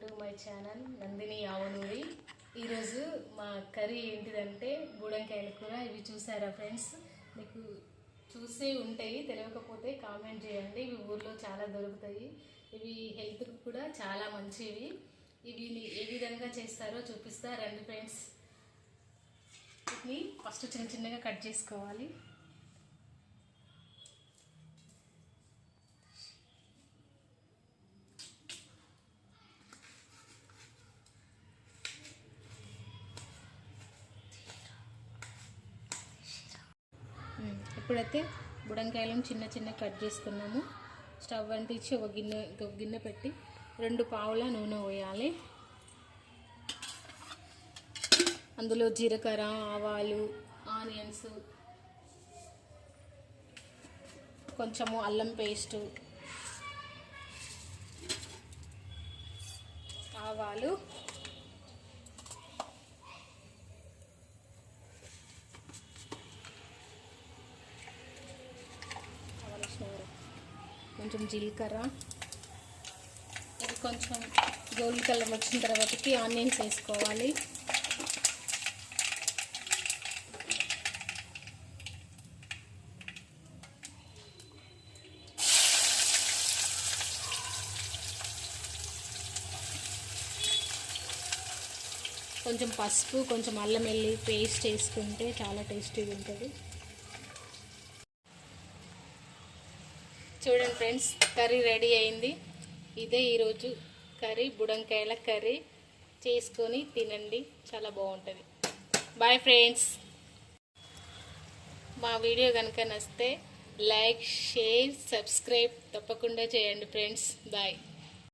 To my channel Nandini Avanuri. ఈరోజు మా curry ఏంటిదంటే బుడంకాయల కూర. ఇవి చూసారా ఫ్రెండ్స్? మీకు చూసే ఉంటాయి, తెలియకపోతే కామెంట్ చేయండి. ఇవి ఊర్లో చాలా దొరుకుతాయి. ఇవి హెల్త్కి కూడా చాలా మంచివి. ఇవి ఏ విధంగా చేస్తారో చూపిస్తా రండి ఫ్రెండ్స్. వీటిని ఫస్ట్ చిన్న చిన్నగా కట్ చేసుకోవాలి. ఇప్పుడైతే బుడంకాయలను చిన్న చిన్న కట్ చేసుకున్నాము. స్టవ్ అంటించి ఒక గిన్నె పెట్టి 2 పావుల నూనె పోయాలి. అందులో జీలకర్ర, ఆవాలు, ఆనియన్స్, కొంచెము అల్లం పేస్టు, ఆవాలు, కొంచెం జీలకర్ర, అది కొంచెం గోల్డ్ కలర్ వచ్చిన తర్వాతకి ఆనియన్స్ వేసుకోవాలి. కొంచెం పసుపు, కొంచెం అల్లం వెల్లి పేస్ట్ వేసుకుంటే చాలా టేస్టీగా ఉంటుంది. చూడండి ఫ్రెండ్స్, కర్రీ రెడీ అయింది. ఇదే ఈరోజు కర్రీ, బుడంకాయల కర్రీ. చేసుకొని తినండి, చాలా బాగుంటుంది. Bye friends. మా వీడియో కనుక నచ్చితే లైక్, షేర్, సబ్స్క్రైబ్ తప్పకుండా చేయండి ఫ్రెండ్స్. బాయ్.